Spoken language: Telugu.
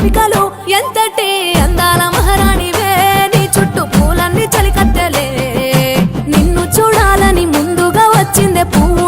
కోరికలు ఎంతటి అందాల మహారాణివే నీ చుట్టూ పూలన్నీ చలికత్తెలే నిన్ను చూడాలని ముందుగా వచ్చిందే పువ్వు